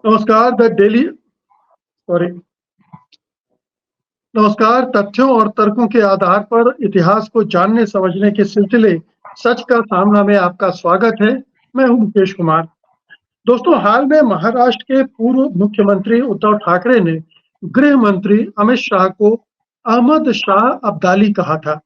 नमस्कार the daily sorry नमस्कार। तथ्यों और तर्कों के आधार पर इतिहास को जानने समझने के सिलसिले सच का सामना में आपका स्वागत है। मैं हूं मुकेश कुमार। दोस्तों, हाल में महाराष्ट्र के पूर्व मुख्यमंत्री उद्धव ठाकरे ने गृह मंत्री अमित शाह को अहमद शाह अब्दाली कहा था।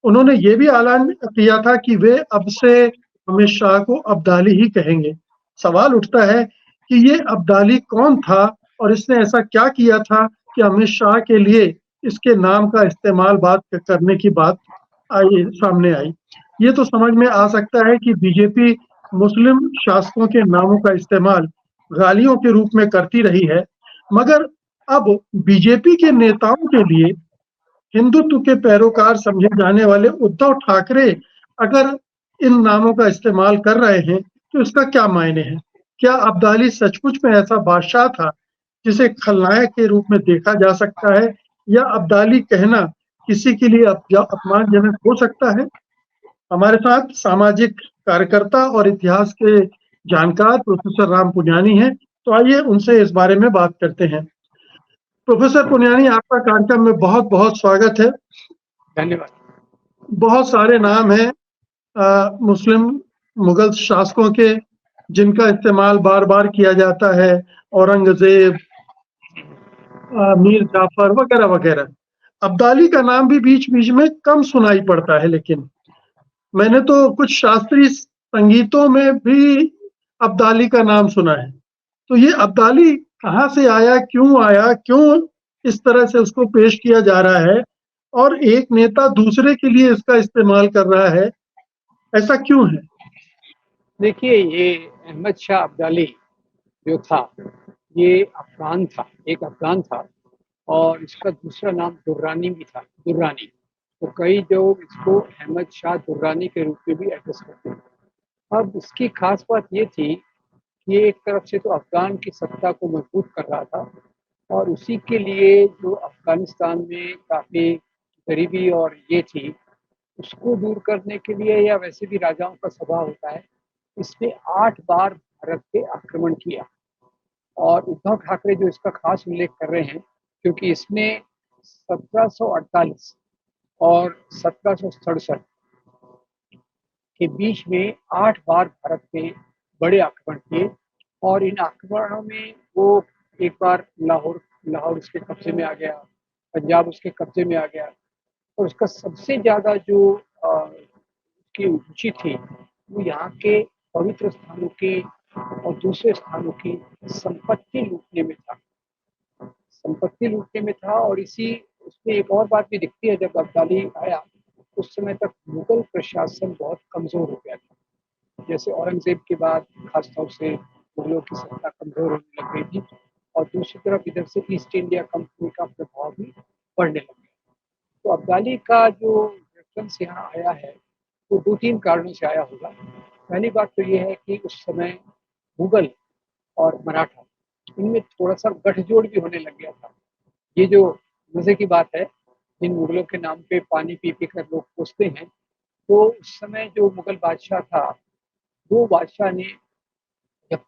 उन्होंने ये भी ऐलान किया था कि वे अब से अमित शाह को अब्दाली ही कहेंगे। सवाल उठता है कि ये अब्दाली कौन था और इसने ऐसा क्या किया था कि अमित शाह के लिए इसके नाम का इस्तेमाल बात करने की बात सामने आई। ये तो समझ में आ सकता है कि बीजेपी मुस्लिम शासकों के नामों का इस्तेमाल गालियों के रूप में करती रही है, मगर अब बीजेपी के नेताओं के लिए हिंदुत्व के पैरोकार समझे जाने वाले उद्धव ठाकरे अगर इन नामों का इस्तेमाल कर रहे हैं तो इसका क्या मायने हैं? क्या अब्दाली सचमुच में ऐसा बादशाह था जिसे खलनायक के रूप में देखा जा सकता है, या अब्दाली कहना किसी के लिए अपमानजनक हो सकता है? हमारे साथ सामाजिक कार्यकर्ता और इतिहास के जानकार प्रोफेसर राम पुनियानी हैं, तो आइए उनसे इस बारे में बात करते हैं। प्रोफेसर पुनियानी, आपका कार्यक्रम में बहुत-बहुत स्वागत है। धन्यवाद। बहुत सारे नाम हैं मुस्लिम मुगल शासकों के, जिनका इस्तेमाल बार-बार किया जाता है। औरंगज़ेब, मीर जाफर वगैरह-वगैरह। अब्दाली का नाम भी बीच-बीच में कम सुनाई पड़ता है, लेकिन मैंने तो कुछ शास्त्रीय संगीतों में भी अब्दाली का नाम सुना है। तो ये अब्दाली कहाँ से आया, क्यों आया, क्यों इस तरह से उसको पेश किया जा रहा है और एक नेता दूसरे के लिए इसका इस्तेमाल कर रहा है, ऐसा क्यों है? देखिए, ये अहमद शाह अब्दाली जो था, ये एक अफ़गान था और इसका दूसरा नाम दुर्रानी भी था, दुर्रानी। तो कई लोग इसको अहमद शाह दुर्रानी के रूप में भी एड्रेस करते हैं। अब इसकी ख़ास बात ये थी कि ये एक तरफ से तो अफ़गान की सत्ता को मजबूत कर रहा था और उसी के लिए जो अफ़गानिस्तान में काफ़ी गरीबी और ये थी, उसको दूर करने के लिए, या वैसे भी राजाओं का स्वभाव होता है, इसने 8 बार भारत पे आक्रमण किया। और उद्धव ठाकरे जो इसका खास उल्लेख कर रहे हैं, क्योंकि इसने 1748 और 1767 के बीच में 8 बार भारत पे बड़े आक्रमण किए और इन आक्रमणों में वो एक बार लाहौर उसके कब्जे में आ गया, पंजाब उसके कब्जे में आ गया और उसका सबसे ज़्यादा जो उसकी रुचि थी, वो यहाँ के पवित्र स्थानों की और दूसरे स्थानों की संपत्ति लूटने में था। और इसी उसमें एक और बात भी दिखती है, जब अब्दाली आया, उस समय तक मुगल प्रशासन बहुत कमज़ोर हो गया था। जैसे औरंगज़ेब के बाद ख़ास तौर से मुगलों की सत्ता कमज़ोर होने लग गई थी और दूसरी तरफ इधर से ईस्ट इंडिया कंपनी का प्रभाव भी बढ़ने लग गया। तो अब्दाली का जो रेफरेंस यहाँ आया है, वो 2-3 कारणों से आया होगा। पहली बात तो ये है कि उस समय मुगल और मराठा, इनमें थोड़ा-सा गठजोड़ भी होने लग गया था। ये जो मज़े की बात है, जिन मुगलों के नाम पे पानी पी-पी कर लोग कोसते हैं, तो उस समय जो मुगल बादशाह था, वो बादशाह ने जब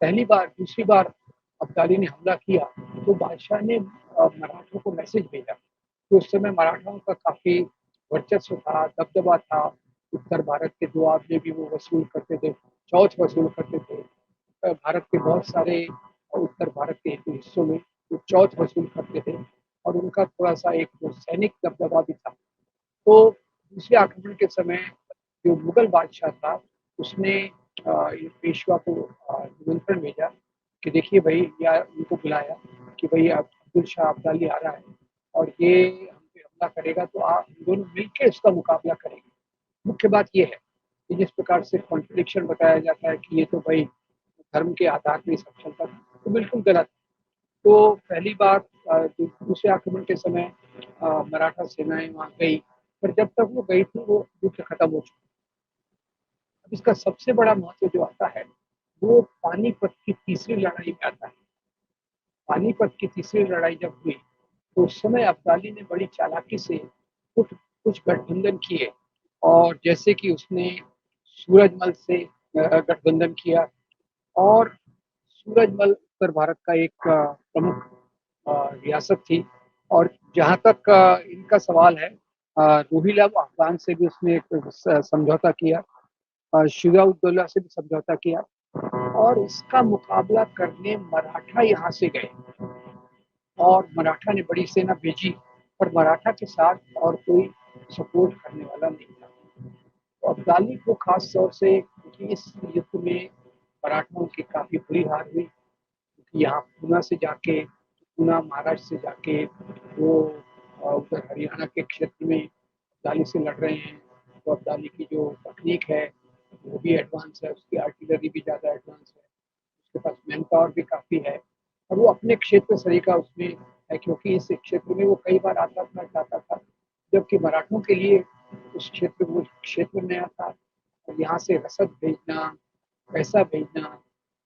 दूसरी बार अब्दाली ने हमला किया, तो बादशाह ने मराठों को मैसेज भेजा। तो उस समय मराठाओं का काफ़ी वर्चस्व था, दबदबा था। उत्तर भारत के दुआब में भी वो वसूल करते थे, चौथ वसूल करते थे। भारत के बहुत सारे उत्तर भारत के हिस्सों में वो चौथ वसूल करते थे और उनका थोड़ा-सा एक जो सैनिक दबदबा भी था। तो दूसरे आक्रमण के समय जो मुगल बादशाह था, उसने ये पेशवा को निमंत्रण भेजा कि देखिए भई, या उनको बुलाया कि भई अब अब्दुल शाह अब्दाली आ रहा है और ये हम पे हमला करेगा, तो आप हम दोनों मिलके इसका मुकाबला करेंगे। मुख्य बात ये है कि जिस प्रकार से कॉन्ट्रडिक्शन बताया जाता है कि ये तो भई धर्म के आधार पे सब चलता था, तो बिल्कुल गलत। तो पहली बार दूसरे आक्रमण के समय मराठा सेनाएँ वहाँ गई, पर जब तक वो गई थी, वो युद्ध खत्म हो चुका। अब इसका सबसे बड़ा महत्व जो आता है, वो पानीपत की तीसरी लड़ाई में आता है। पानीपत की तीसरी लड़ाई जब हुई, तो उस समय अब्दाली ने बड़ी चालाकी से कुछ कुछ गठबंधन किए और जैसे कि उसने सूरजमल से गठबंधन किया और सूरजमल उत्तर भारत का एक प्रमुख रियासत थी। और जहाँ तक इनका सवाल है, रोहिला अफगान से भी उसने एक समझौता किया, शुजा-उद-दौला से भी समझौता किया, और इसका मुकाबला करने मराठा यहाँ से गए और मराठा ने बड़ी सेना भेजी, पर मराठा के साथ और कोई सपोर्ट करने वाला नहीं था। तो अब्दाली को खास तौर से, क्योंकि इस युद्ध में मराठाओं की काफ़ी बुरी हार हुई, क्योंकि यहाँ पूना महाराष्ट्र से जाके वो उधर हरियाणा के क्षेत्र में अब्दाली से लड़ रहे हैं। तो अब्दाली की जो तकनीक है वो भी एडवांस है, उसकी आर्टिलरी भी ज़्यादा एडवांस है, उसके पास मैन पावर भी काफ़ी है, और वो अपने क्षेत्र सरीका उसमें है, क्योंकि इस क्षेत्र में वो कई बार आता था जाता था, जबकि मराठों के लिए वो क्षेत्र नया था, और यहाँ से रसद भेजना, पैसा भेजना,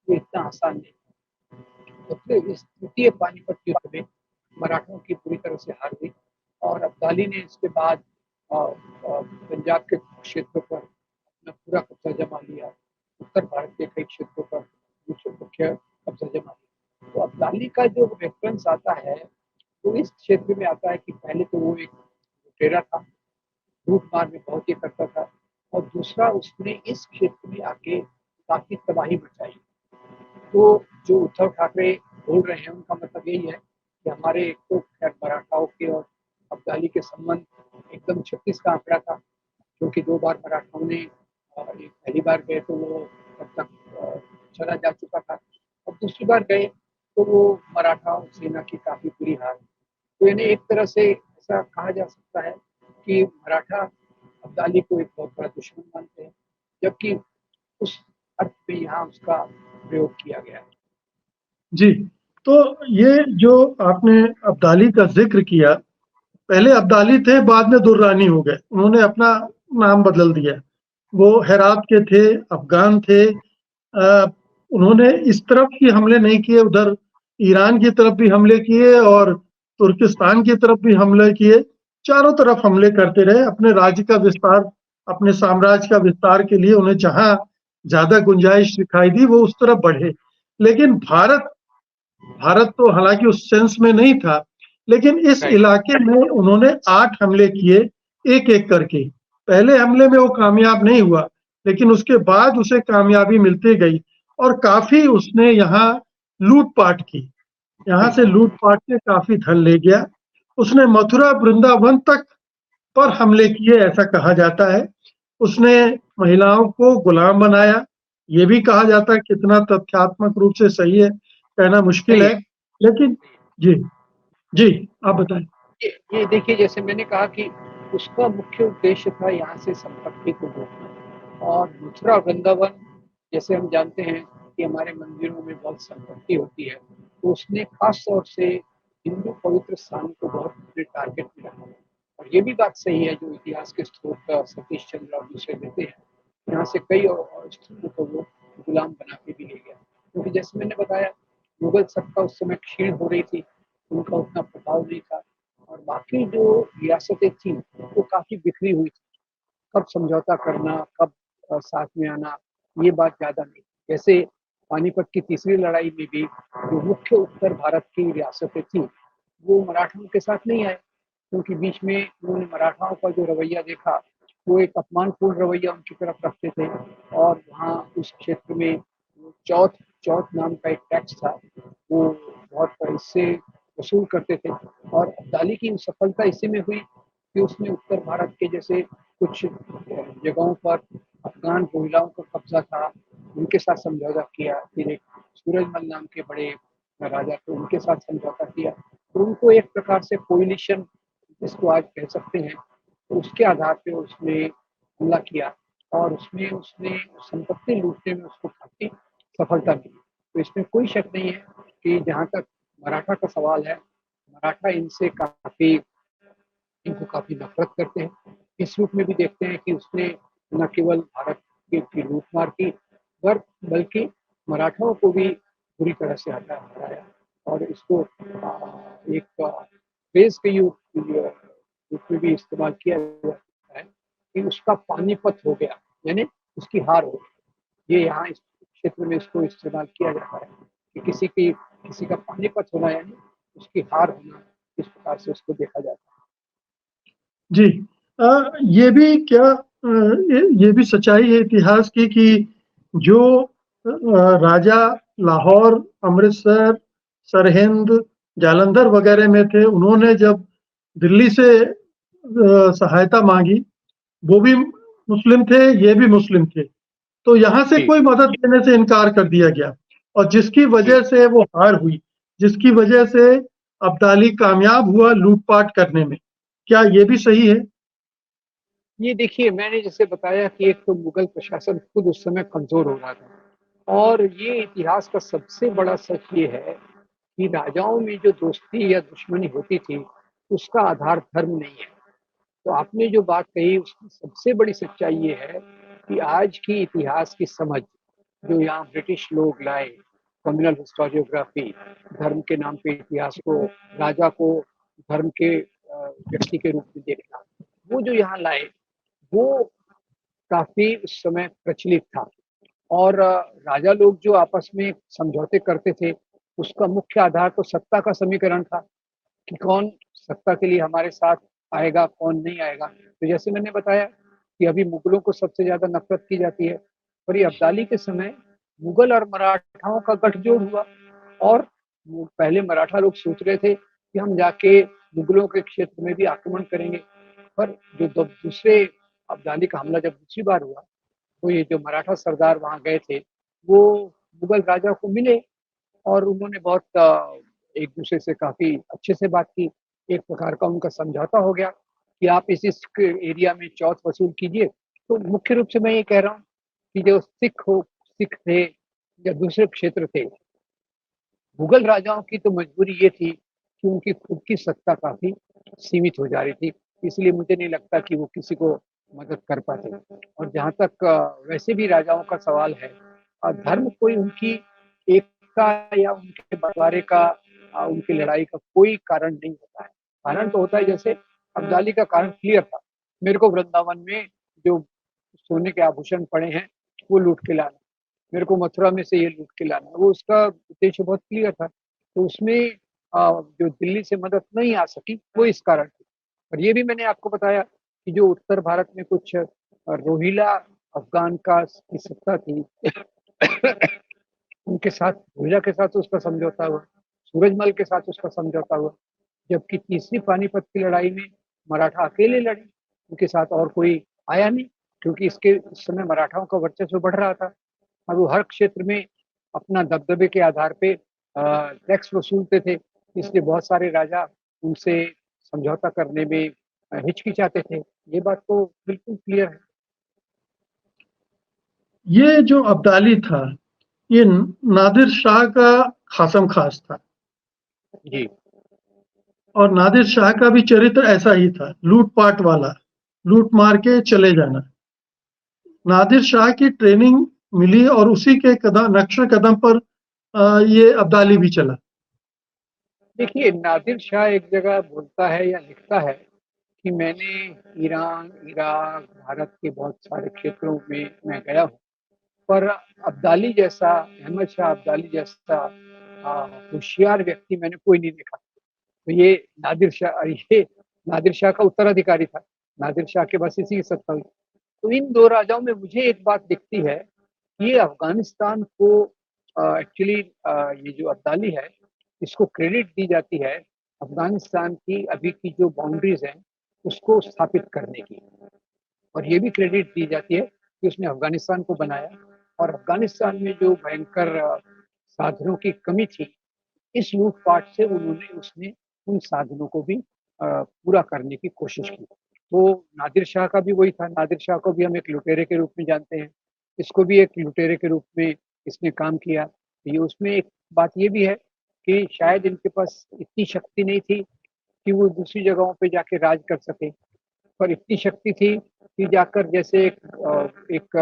ये इतना आसान नहीं। तो फिर इस द्वितीय पानीपत युद्ध में मराठों की पूरी तरह से हार हुई, और अब्दाली ने इसके बाद पंजाब के क्षेत्रों पर अपना पूरा कब्जा जमा लिया, उत्तर भारत के कई क्षेत्रों पर मुख्य कब्जा जमा लिया। तो अब्दाली का जो रेफरेंस आता है वो इस क्षेत्र में आता है कि पहले तो वो एक लुटेरा था, लूट मार में बहुत ही करता था, और दूसरा उसने इस क्षेत्र में आके काफी तबाही मचाई। तो जो उद्धव ठाकरे बोल रहे हैं उनका मतलब यही है कि हमारे एक तो खैर मराठाओं के और अब्दाली के संबंध एकदम 36 का आंकड़ा था, क्योंकि 2 बार मराठाओं ने पहली बार गए तो वो तब तक चला जा चुका था, और दूसरी बार गए तो वो मराठा सेना की काफ़ी बुरी हार। तो इन्हें एक तरह से ऐसा कहा जा सकता है कि मराठा अब्दाली को एक बहुत बड़ा दुश्मन मानते हैं, जबकि उस अर्थ में यहाँ उसका प्रयोग किया गया है। जी, तो ये जो आपने अब्दाली का ज़िक्र किया, पहले अब्दाली थे, बाद में दुर्रानी हो गए। उन्होंने अपना नाम बदल दिया। वो हेरात के थे, अफ़गान थे। उन्होंने इस तरफ ही हमले नहीं किए, उधर ईरान की तरफ भी हमले किए और तुर्किस्तान की तरफ भी हमले किए। चारों तरफ हमले करते रहे, अपने राज्य का विस्तार, अपने साम्राज्य का विस्तार के लिए उन्हें जहाँ ज़्यादा गुंजाइश दिखाई दी, वो उस तरफ बढ़े। लेकिन भारत तो हालांकि उस सेंस में नहीं था, लेकिन इस राइट। इलाके में उन्होंने 8 हमले किए, एक-एक करके। पहले हमले में वो कामयाब नहीं हुआ, लेकिन उसके बाद उसे कामयाबी मिलती गई और काफ़ी उसने यहाँ लूट-पाट की। यहाँ से लूट-पाट के काफ़ी धन ले गया। उसने मथुरा, वृंदावन तक पर हमले किए, ऐसा कहा जाता है। उसने महिलाओं को गुलाम बनाया। ये भी कहा जाता है, कितना तथ्यात्मक रूप से सही है, कहना मुश्किल सही है। है। लेकिन जी, जी, आप बताएँ। ये देखिए, जैसे मैंने कहा कि उसका मुख्य उद्देश्य था यहाँ से संपत्ति को लूटना, और मथुरा वृंदावन, जैसे हम जानते हैं कि हमारे मंदिरों में बहुत संपत्ति होती है, तो उसने खास तौर से हिंदू पवित्र स्थान को बहुत अपने टारगेट में रखा। और ये भी बात सही है जो इतिहास के स्रोत सतीश चंद्र और दूसरे देते हैं, यहाँ से कई और स्थानों को वो गुलाम बना के भी ले गया, क्योंकि जैसे मैंने बताया मुगल सत्ता उस समय क्षीण हो रही थी, उनका उतना प्रभाव नहीं था, और बाकी जो रियासतें थी वो काफ़ी बिखरी हुई थी। कब समझौता करना, कब साथ में आना, ये बात ज़्यादा नहीं। जैसे पानीपत की तीसरी लड़ाई में भी जो मुख्य उत्तर भारत की रियासतें थी, वो मराठाओं के साथ नहीं आए, क्योंकि बीच में उन्होंने मराठाओं का जो रवैया देखा, वो एक अपमानपूर्ण रवैया उनकी तरफ रखते थे, और वहाँ उस क्षेत्र में चौथ चौथ नाम का एक टैक्स था, वो बहुत इससे वसूल करते थे। और अब्दाली की सफलता इसी में हुई कि उसने उत्तर भारत के जैसे कुछ जगहों पर अफगान महिलाओं का कब्जा था, उनके साथ समझौता किया। फिर एक सूरजमल नाम के बड़े राजा थे, उनके साथ समझौता किया, तो उनको एक प्रकार से कोलिशन जिसको आज कह सकते हैं, तो उसके आधार पे उसने हमला किया, और उसमें उसने संपत्ति लूटने में उसको काफ़ी सफलता मिली। तो इसमें कोई शक नहीं है कि जहाँ तक मराठा का सवाल है, मराठा इनको काफ़ी नफ़रत करते हैं। इस रूप में भी देखते हैं कि उसने न केवल भारत की लूट-मार की, बल्कि मराठाओं को भी बुरी तरह से हराया, और इसको एक फ़ेज़ के रूप में भी इस्तेमाल किया जाता है कि उसका पानीपत हो गया, यानी उसकी हार हो गई। ये यहाँ इस क्षेत्र में इसको इस्तेमाल किया जाता है। कि किसी का पानीपत होना यानी उसकी हार होना, इस प्रकार से उसको देखा जाता है। जी। ये भी क्या ये भी सच्चाई है इतिहास की कि जो राजा लाहौर, अमृतसर, सरहिंद, जालंधर वगैरह में थे, उन्होंने जब दिल्ली से सहायता मांगी, वो भी मुस्लिम थे, ये भी मुस्लिम थे, तो यहाँ से जी, कोई मदद देने से इनकार कर दिया गया और जिसकी जी। वजह से वो हार हुई, जिसकी वजह से अब्दाली कामयाब हुआ लूटपाट करने में। क्या ये भी सही है? ये देखिए, मैंने जैसे बताया कि एक तो मुगल प्रशासन खुद उस समय कमज़ोर हो रहा था और ये इतिहास का सबसे बड़ा सच ये है कि राजाओं में जो दोस्ती या दुश्मनी होती थी, उसका आधार धर्म नहीं है। तो आपने जो बात कही उसकी सबसे बड़ी सच्चाई ये है कि आज की इतिहास की समझ जो यहाँ ब्रिटिश लोग लाए, कम्युनल हिस्टोरियोग्राफी, धर्म के नाम पे इतिहास को, राजा को धर्म के व्यक्ति के रूप में देखना, वो जो यहाँ लाए वो काफ़ी उस समय प्रचलित था और राजा लोग जो आपस में समझौते करते थे, उसका मुख्य आधार तो सत्ता का समीकरण था कि कौन सत्ता के लिए हमारे साथ आएगा, कौन नहीं आएगा। तो जैसे मैंने बताया कि अभी मुगलों को सबसे ज़्यादा नफ़रत की जाती है और ये अब्दाली के समय मुगल और मराठाओं का गठजोड़ हुआ और वो पहले मराठा लोग सोच रहे थे कि हम जाके मुगलों के क्षेत्र में भी आक्रमण करेंगे, पर जो दूसरे अब्दाली का हमला जब दूसरी बार हुआ, तो ये जो मराठा सरदार वहाँ गए थे, वो मुगल राजा को मिले और उन्होंने बहुत एक-दूसरे से काफ़ी अच्छे से बात की। एक प्रकार का उनका समझौता हो गया कि आप इस एरिया में चौथ वसूल कीजिए। तो मुख्य रूप से मैं ये कह रहा हूँ कि जो सिख थे या दूसरे क्षेत्र थे, मुगल राजाओं की तो मजबूरी ये थी कि उनकी खुद की सत्ता काफ़ी सीमित हो जा रही थी। इसलिए मुझे नहीं लगता कि वो किसी को मदद कर पाते और जहाँ तक वैसे भी राजाओं का सवाल है धर्म कोई उनकी एकता या उनके बँटवारे का उनकी लड़ाई का कोई कारण नहीं होता है। कारण तो होता है जैसे अब्दाली का कारण क्लियर था। मेरे को वृंदावन में जो सोने के आभूषण पड़े हैं, वो लूट के लाना। मेरे को मथुरा में से ये लूट के लाना। वो उसका उद्देश्य बहुत क्लियर था। तो उसमें जो दिल्ली से मदद नहीं आ सकी, वो इस कारण थी। और ये भी मैंने आपको बताया कि जो उत्तर भारत में कुछ रोहिला अफ़गान का की सत्ता थी उनके साथ भूजा के साथ उसका समझौता हुआ, सूरजमल के साथ उसका समझौता हुआ, जबकि तीसरी पानीपत की लड़ाई में मराठा अकेले लड़े, उनके साथ और कोई आया नहीं, क्योंकि इसके उस समय मराठाओं का वर्चस्व बढ़ रहा था। अब वो हर क्षेत्र में अपना दबदबे के आधार पे टैक्स वसूलते थे, इसलिए बहुत सारे राजा उनसे समझौता करने में हिचकिचाते थे। ये बात तो बिल्कुल क्लियर है। ये जो अब्दाली था, ये नादिर शाह का खासम खास था जी, और नादिर शाह का भी चरित्र ऐसा ही था, लूट-पाट वाला, लूट मार के चले जाना। नादिर शाह की ट्रेनिंग मिली और उसी के नक्शे कदम पर ये अब्दाली भी चला। देखिए नादिर शाह एक जगह बोलता है या लिखता है कि मैंने ईरान, इराक, भारत के बहुत सारे क्षेत्रों में मैं गया हूँ, पर अब्दाली जैसा अहमद शाह अब्दाली जैसा होशियार व्यक्ति मैंने कोई नहीं देखा। तो ये नादिर शाह का उत्तराधिकारी था। नादिर शाह के पास इसी की सत्ता हुई। तो इन 2 राजाओं में मुझे एक बात दिखती है, ये अफ़गानिस्तान को एक्चुअली ये जो अब्दाली है, इसको क्रेडिट दी जाती है अफ़गानिस्तान की अभी की जो बाउंड्रीज़ हैं, उसको स्थापित करने की। और ये भी क्रेडिट दी जाती है कि उसने अफ़गानिस्तान को बनाया और अफ़गानिस्तान में जो भयंकर साधनों की कमी थी, इस लूट-पाट से उसने उन साधनों को भी पूरा करने की कोशिश की। तो नादिर शाह का भी वही था, नादिर शाह को भी हम एक लुटेरे के रूप में जानते हैं। इसको भी एक लुटेरे के रूप में इसने काम किया। ये उसमें एक बात ये भी है कि शायद इनके पास इतनी शक्ति नहीं थी कि वो दूसरी जगहों पे जाके राज कर सकें। पर इतनी शक्ति थी कि जाकर जैसे एक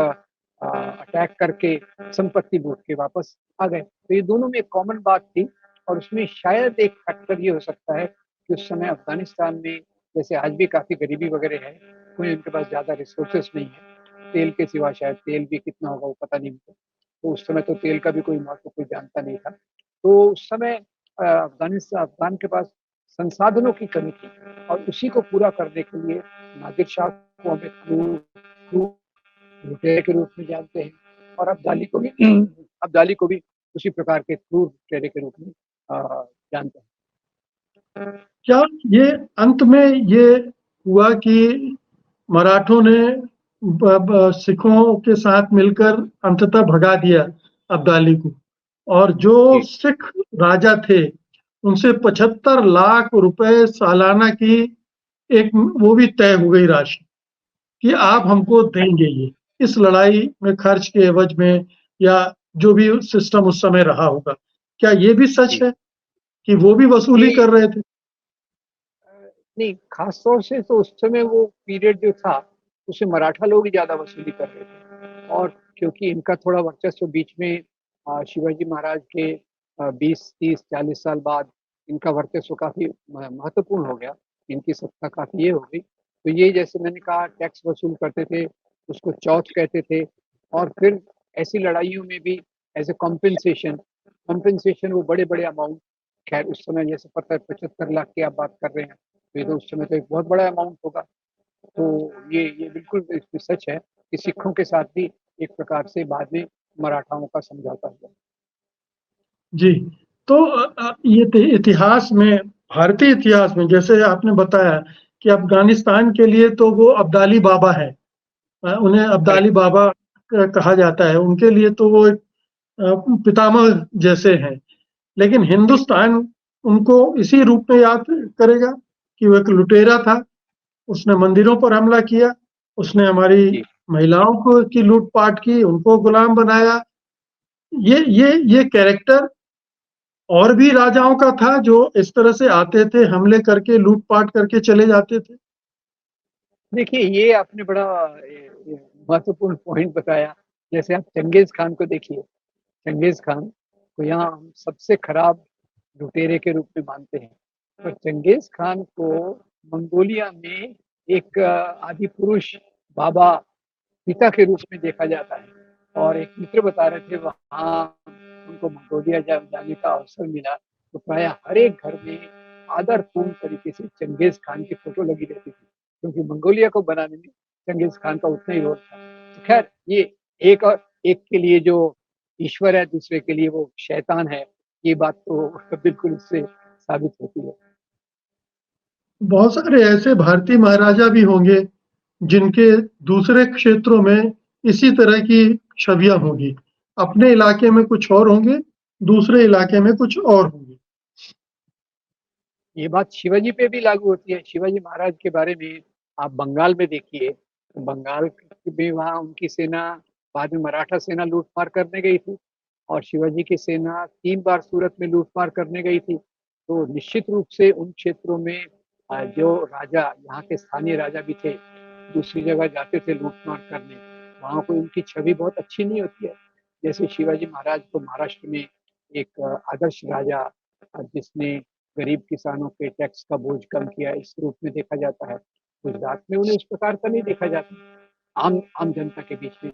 अटैक करके संपत्ति लूट के वापस आ गए। तो ये दोनों में एक कॉमन बात थी और उसमें शायद एक फैक्टर ये हो सकता है कि उस समय अफ़गानिस्तान में जैसे आज भी काफ़ी गरीबी वगैरह है, कोई उनके पास ज़्यादा रिसोर्सेज़ नहीं है। तेल के सिवा शायद तेल भी कितना होगा वो पता नहीं मुझे। तो उस समय तो तेल का भी कोई महत्व कोई जानता नहीं था। तो उस समय अफ़गान के पास संसाधनों की कमी थी और उसी को पूरा करने के लिए नादिर शाह को हमें क्रूर लुटेरे के रूप में जानते हैं और अब्दाली को भी उसी प्रकार के क्रूर लुटेरे के रूप में जानते हैं। क्या ये अंत में ये हुआ कि मराठों ने सिखों के साथ मिलकर अंततः भगा दिया अब्दाली को, और जो जी, सिख राजा थे उनसे 75 लाख रुपए सालाना की एक वो भी तय हो गई राशि कि आप हमको देंगे ये, इस लड़ाई में खर्च के एवज में, या जो भी सिस्टम उस समय रहा होगा। क्या ये भी सच जी। है कि वो भी वसूली ये कर रहे थे? नहीं, खास तौर से तो उस समय वो पीरियड जो था, उसमें मराठा लोग ही ज़्यादा वसूली कर रहे थे और क्योंकि इनका थोड़ा वर्चस्व बीच में शिवाजी महाराज के 20, 30, 40 साल बाद इनका वर्चस्व काफ़ी महत्वपूर्ण हो गया। इनकी सत्ता काफ़ी ये हो गई। तो ये जैसे मैंने कहा टैक्स वसूल करते थे, उसको चौथ कहते थे और फिर ऐसी लड़ाइयों में भी एज़ अ कॉम्पेंसेशन कॉम्पेंसेशन वो बड़े-बड़े अमाउंट खैर उस समय जैसे पता है 75 लाख की आप बात कर रहे हैं। ये तो उस समय तो एक बहुत बड़ा अमाउंट होगा। तो ये बिल्कुल इसमें सच है कि सिखों के साथ भी एक प्रकार से बाद में मराठाओं का समझौता हुआ। जी। तो ये इतिहास में, भारतीय इतिहास में जैसे आपने बताया कि अफ़गानिस्तान के लिए तो वो अब्दाली बाबा हैं। उन्हें करेक्ट, अब्दाली बाबा कहा जाता है। उनके लिए तो वो एक पितामह जैसे हैं। लेकिन हिंदुस्तान उनको इसी रूप में याद करेगा कि वो एक लुटेरा था, उसने मंदिरों पर हमला किया, उसने हमारी जी। महिलाओं को की लूट-पाट की, उनको गुलाम बनाया। ये कैरेक्टर और भी राजाओं का था जो इस तरह से आते थे, हमले करके, लूट-पाट करके चले जाते थे। देखिए ये आपने बड़ा ये महत्वपूर्ण पॉइंट बताया। जैसे आप चंगेज़ खान को देखिए, चंगेज़ खान को यहाँ हम सबसे खराब लुटेरे के रूप में मानते हैं। पर चंगेज़ खान को मंगोलिया में एक आदि पुरुष, बाबा, पिता के रूप में देखा जाता है और एक मित्र बता रहे थे वहाँ उनको मंगोलिया जाने का अवसर मिला तो प्रायः हर एक घर में आदरपूर्ण तरीके से चंगेज़ खान की फ़ोटो लगी रहती थी क्योंकि मंगोलिया को बनाने में चंगेज़ खान का उतना ही रोल था। तो ख़ैर ये एक के लिए जो ईश्वर है, दूसरे के लिए वो शैतान है, ये बात तो बिल्कुल इससे साबित होती है। बहुत सारे ऐसे भारतीय महाराजा भी होंगे जिनके दूसरे क्षेत्रों में इसी तरह की छवियाँ होंगी। अपने इलाके में कुछ और होंगे, दूसरे इलाके में कुछ और होंगे। ये बात शिवाजी पे भी लागू होती है। शिवाजी महाराज के बारे में आप बंगाल में देखिए, तो बंगाल में वहाँ उनकी सेना बाद में मराठा सेना लूट-मार करने गई थी और शिवाजी की सेना 3 बार सूरत में लूट-मार करने गई थी। तो निश्चित रूप से उन क्षेत्रों में जो राजा यहाँ के स्थानीय राजा भी थे, दूसरी जगह जाते थे लूट-मार करने, वहाँ कोई उनकी छवि बहुत अच्छी नहीं होती है। जैसे शिवाजी महाराज को महाराष्ट्र में एक आदर्श राजा जिसने गरीब किसानों पे टैक्स का बोझ कम किया इस रूप में देखा जाता है। गुजरात में उन्हें उस प्रकार का नहीं देखा जाता, आम आम जनता के बीच में।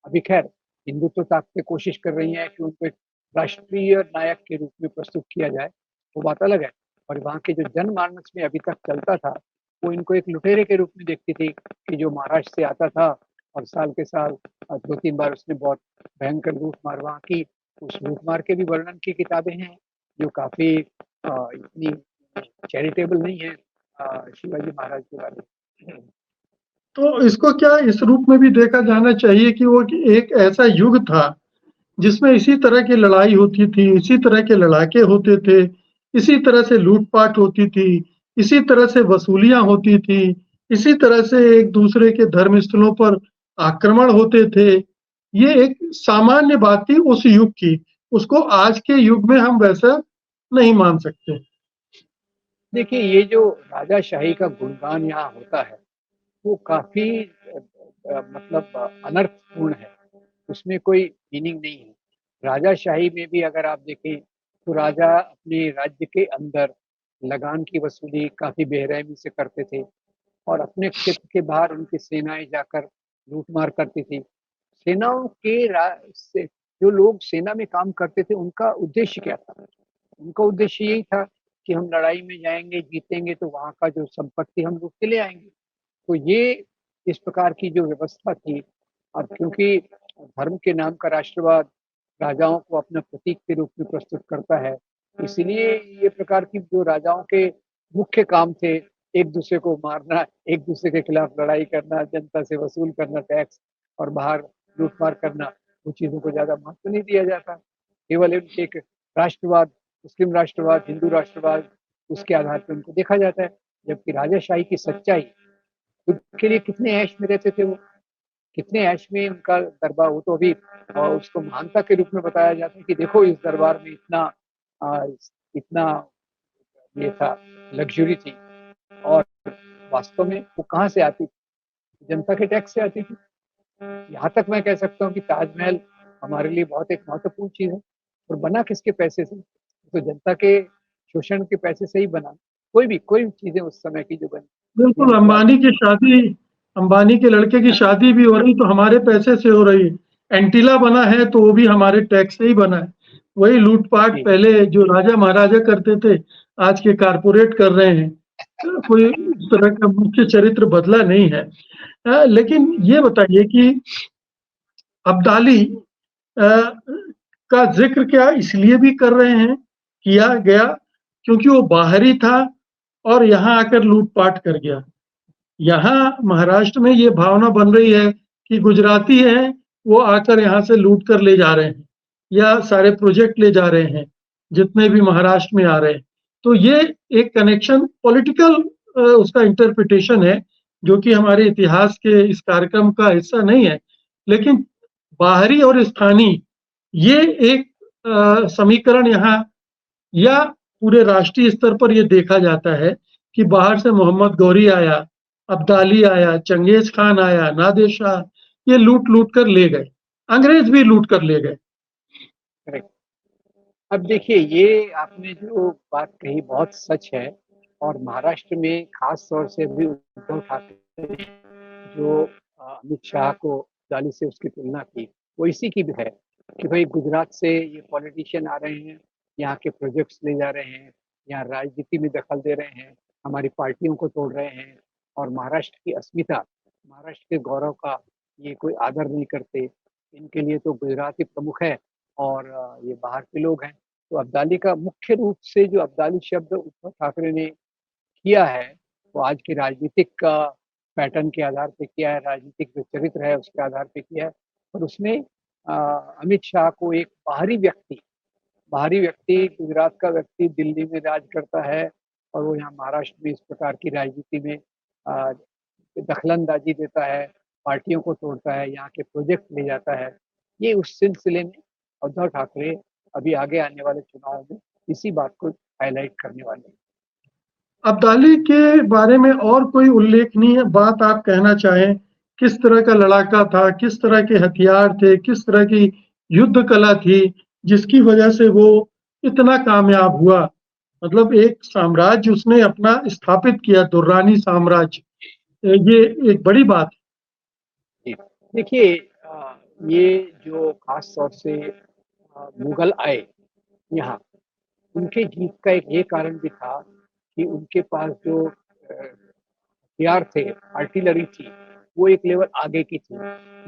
अभी ख़ैर हिंदुत्व ताकतें कोशिश कर रही हैं कि उनको एक राष्ट्रीय नायक के रूप में प्रस्तुत किया जाए, वो बात अलग है। और वहाँ के जो जनमानस में अभी तक चलता था, वो इनको एक लुटेरे के रूप में देखती थी कि जो महाराष्ट्र से आता था और साल के साल 2-3 बार उसने बहुत भयंकर लूट-मार वहाँ की। उस लूट-मार के भी वर्णन की किताबें हैं, जो काफ़ी इतनी चैरिटेबल नहीं है शिवाजी महाराज के बारे में। तो इसको क्या इस रूप में भी देखा जाना चाहिए कि वो एक ऐसा युग था जिसमें इसी तरह की लड़ाई होती थी, इसी तरह के लड़ाके होते थे, इसी तरह से लूट-पाट होती थी, इसी तरह से वसूलियाँ होती थी, इसी तरह से एक-दूसरे के धर्म स्थलों पर आक्रमण होते थे। ये एक सामान्य बात थी उस युग की, उसको आज के युग में हम वैसा नहीं मान सकते। देखिए ये जो राजाशाही का गुणगान यहाँ होता है, वो काफ़ी मतलब अनर्थपूर्ण है। उसमें कोई मीनिंग नहीं है। राजाशाही में भी अगर आप देखें, तो राजा अपने राज्य के अंदर लगान की वसूली काफ़ी बेरहमी से करते थे और अपने क्षेत्र के बाहर उनकी सेनाएँ जाकर लूट-मार करती थी। सेनाओं के रा से जो लोग सेना में काम करते थे उनका उद्देश्य क्या था? उनका उद्देश्य यही था कि हम लड़ाई में जाएँगे, जीतेंगे तो वहाँ का जो संपत्ति हम लूट के ले आएँगे। तो ये इस प्रकार की जो व्यवस्था थी, अब क्योंकि धर्म के नाम का राष्ट्रवाद राजाओं को अपना प्रतीक के रूप में प्रस्तुत करता है, इसलिए ये प्रकार की जो राजाओं के मुख्य काम थे, एक-दूसरे को मारना, एक-दूसरे के खिलाफ लड़ाई करना, जनता से वसूल करना टैक्स और बाहर लूट-मार करना, वो चीज़ों को ज़्यादा महत्व नहीं दिया जाता। केवल एक राष्ट्रवाद, मुस्लिम राष्ट्रवाद, हिंदू राष्ट्रवाद, उसके आधार पे उनको देखा जाता है। जबकि राजाशाही की सच्चाई, उनके लिए कितने ऐश में रहते थे वो, कितने ऐश में उनका दरबार, वो तो अभी उसको महानता के रूप में बताया जाता है कि देखो इस दरबार में इतना ये था, लग्ज़री थी और वास्तव में वो कहाँ से आती थी? जनता के टैक्स से आती थी। यहाँ तक मैं कह सकता हूँ कि ताजमहल हमारे लिए बहुत एक महत्वपूर्ण चीज़ है और बना किसके पैसे से? तो जनता के शोषण के पैसे से ही बना। कोई भी चीज़ें उस समय की जो बनी, ये बिल्कुल, हमको आज अंबानी के लड़के की शादी भी हो रही तो हमारे पैसे से हो रही है। एंटीला बना है तो वो भी हमारे टैक्स से ही बना है। वही लूट-पाट जी, पहले जो राजा-महाराजा करते थे, आज के कारपोरेट कर रहे हैं। कोई उस तरह का मुख्य चरित्र बदला नहीं है। लेकिन ये बताइए कि अब्दाली अ, का ज़िक्र क्या इसलिए भी कर रहे हैं, किया गया क्योंकि वो बाहरी था और यहाँ आकर लूट-पाट कर गया? यहाँ महाराष्ट्र में ये भावना बन रही है कि गुजराती हैं, वो आकर यहाँ से लूट कर ले जा रहे हैं या सारे प्रोजेक्ट ले जा रहे हैं, जितने भी महाराष्ट्र में आ रहे हैं। तो ये एक कनेक्शन पॉलिटिकल उसका इंटरप्रिटेशन है, जो कि हमारे इतिहास के इस कार्यक्रम का हिस्सा नहीं है। लेकिन बाहरी और स्थानीय ये एक समीकरण यहाँ या पूरे राष्ट्रीय स्तर पर ये देखा जाता है कि बाहर से मोहम्मद गौरी आया, अब्दाली आया, चंगेज़ खान आया, नादिर शाह, ये लूट-लूट कर ले गए। अंग्रेज़ भी लूट कर ले गए। करेक्ट। अब देखिए ये आपने जो बात कही बहुत सच है और महाराष्ट्र में ख़ास तौर से अभी उद्धव ठाकरे ने जो अमित शाह को अब्दाली से उसकी तुलना की, वो इसी की भी है कि भई गुजरात से ये पॉलिटिशियन आ रहे हैं, यहाँ के प्रोजेक्ट्स ले जा रहे हैं, यहाँ राजनीति में दखल दे रहे हैं, हमारी पार्टियों को तोड़ रहे हैं और महाराष्ट्र की अस्मिता, महाराष्ट्र के गौरव का ये कोई आदर नहीं करते। इनके लिए तो गुजरात ही प्रमुख है और ये बाहर के लोग हैं। तो अब्दाली का मुख्य रूप से जो अब्दाली शब्द उद्धव ठाकरे ने किया है, वो आज की राजनीतिक पैटर्न के आधार पे किया है, राजनीतिक जो चरित्र है उसके आधार पे किया है और उसमें अमित शाह को एक बाहरी व्यक्ति, गुजरात का व्यक्ति दिल्ली में राज करता है और वो यहाँ महाराष्ट्र में इस प्रकार की राजनीति में अ, दखल-अंदाज़ी देता है, पार्टियों को तोड़ता है, यहाँ के प्रोजेक्ट ले जाता है। ये उस सिलसिले में उद्धव ठाकरे अभी आगे आने वाले चुनाव में इसी बात को हाइलाइट करने वाले हैं। अब्दाली के बारे में और कोई उल्लेखनीय बात आप कहना चाहें? किस तरह का लड़ाका था? किस तरह के हथियार थे? किस तरह की युद्ध कला थी, जिसकी वजह से वो इतना कामयाब हुआ? मतलब एक साम्राज्य उसने अपना स्थापित किया, दुर्रानी साम्राज्य। ये एक बड़ी बात है। जी, देखिए ये जो ख़ास तौर से मुगल आए यहाँ, उनके जीत का एक ये कारण भी था कि उनके पास जो हथियार थे, आर्टिलरी थी, वो एक लेवल आगे की थी।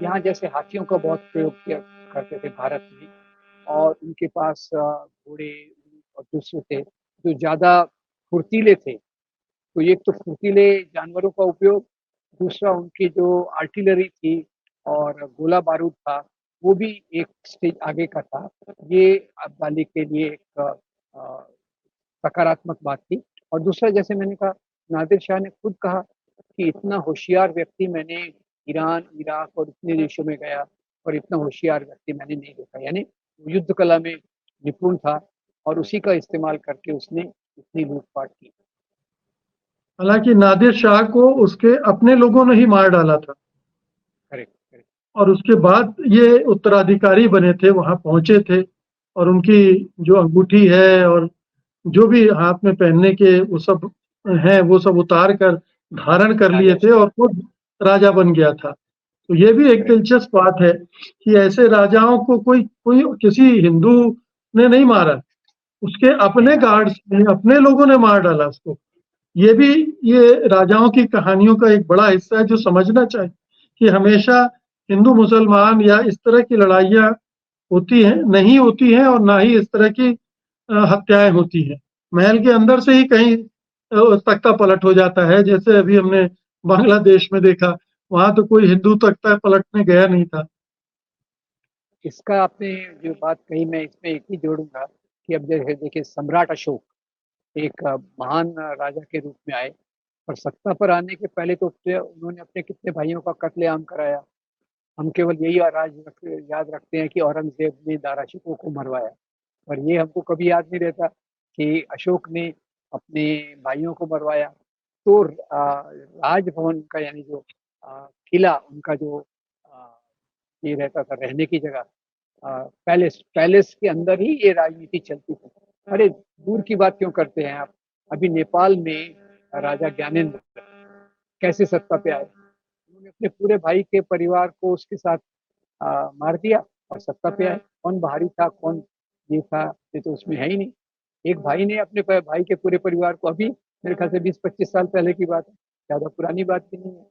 यहाँ जैसे हाथियों का बहुत प्रयोग किया करते थे भारत में और उनके पास घोड़े और दूसरे थे, जो ज़्यादा फुर्तीले थे। तो एक तो फुर्तीले जानवरों का उपयोग, दूसरा उनकी जो आर्टिलरी थी और गोला-बारूद था, वो भी एक स्टेज आगे का था। ये अब्दाली के लिए एक अ, सकारात्मक बात थी और दूसरा जैसे मैंने कहा, नादिर शाह ने खुद कहा कि इतना होशियार व्यक्ति मैंने ईरान, इराक और इतने देशों में गया और इतना होशियार व्यक्ति मैंने नहीं देखा। यानी युद्ध कला में निपुण था और उसी का इस्तेमाल करके उसने इतनी लूट-पाट की। हालाँकि नादिर शाह को उसके अपने लोगों ने ही मार डाला था करेक्ट, करेक्ट। और उसके बाद ये उत्तराधिकारी बने थे, वहाँ पहुँचे थे और उनकी जो अंगूठी है और जो भी हाथ में पहनने के वो सब हैं, वो सब उतार कर धारण कर लिए राजा थे और खुद राजा बन गया था। तो ये भी एक दिलचस्प बात है कि ऐसे राजाओं को कोई कोई किसी हिंदू ने नहीं मारा, उसके अपने गार्ड्स ने, अपने लोगों ने मार डाला उसको। ये भी ये राजाओं की कहानियों का एक बड़ा हिस्सा है जो समझना चाहिए कि हमेशा हिंदू मुसलमान या इस तरह की लड़ाइयाँ होती हैं, नहीं होती हैं, और ना ही इस तरह की हत्याएँ होती हैं। महल के अंदर से ही कहीं तख्ता पलट हो जाता है, जैसे अभी हमने बांग्लादेश में देखा, वहाँ तो कोई हिंदू तख्ता पलटने गया नहीं था। इसका आपने जो बात कही, मैं इसमें एक ही जोड़ूँगा कि अब देखिए सम्राट अशोक एक महान राजा के रूप में आए और सत्ता पर आने के पहले तो उन्होंने अपने कितने भाइयों का कत्लेआम कराया। हम केवल यही याद रखते हैं कि औरंगज़ेब ने दारा शिकोह को मरवाया, और ये हमको कभी याद नहीं रहता कि अशोक ने अपने भाइयों को मरवाया। तो राजभवन का यानी जो किला उनका जो ये रहता था रहने की जगह, पैलेस पैलेस के अंदर ही ये राजनीति चलती थी। अरे दूर की बात क्यों करते हैं आप, अभी नेपाल में राजा ज्ञानेंद्र कैसे सत्ता पे आए, उन्होंने अपने पूरे भाई के परिवार को उसके साथ मार दिया और सत्ता पे आए। कौन बाहरी था, कौन ये था, ये तो उसमें है ही नहीं। एक भाई ने अपने भाई के पूरे परिवार को, अभी मेरे ख्याल से 20-25 साल पहले की बात है, ज़्यादा पुरानी बात भी नहीं है,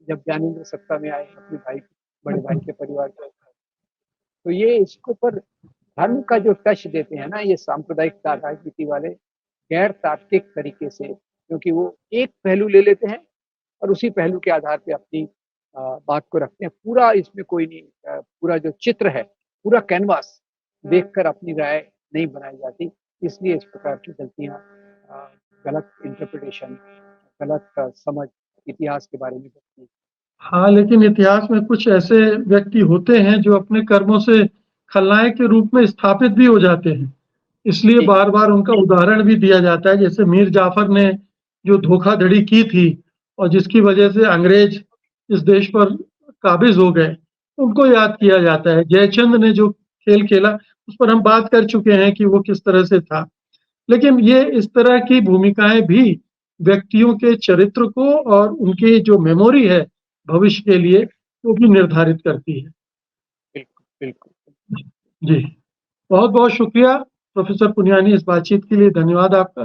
जब ज्ञानेंद्र सत्ता में आए अपने भाई बड़े भाई के परिवार को। तो ये इसको पर धर्म का जो टच देते हैं ना ये सांप्रदायिक राजनीति वाले, गैर तार्किक तरीके से, क्योंकि वो एक पहलू ले लेते हैं और उसी पहलू के आधार पे अपनी बात को रखते हैं। पूरा इसमें कोई नहीं, पूरा जो चित्र है, पूरा कैनवास देखकर अपनी राय नहीं बनाई जाती। इसलिए इस प्रकार की गलतियाँ, गलत इंटरप्रिटेशन, गलत समझ इतिहास के बारे में बनती है। हाँ, लेकिन इतिहास में कुछ ऐसे व्यक्ति होते हैं जो अपने कर्मों से खलनायक के रूप में स्थापित भी हो जाते हैं। इसलिए जी, बार-बार उनका उदाहरण भी दिया जाता है, जैसे मीर जाफ़र ने जो धोखाधड़ी की थी और जिसकी वजह से अंग्रेज इस देश पर काबिज़ हो गए, उनको याद किया जाता है। जयचंद ने जो खेल खेला, उस पर हम बात कर चुके हैं कि वो किस तरह से था। लेकिन ये इस तरह की भूमिकाएँ भी व्यक्तियों के चरित्र को और उनकी जो मेमोरी है भविष्य के लिए, वो भी निर्धारित करती है। बिल्कुल, बिल्कुल। जी, बहुत-बहुत शुक्रिया प्रोफ़ेसर पुनियानी इस बातचीत के लिए, धन्यवाद आपका।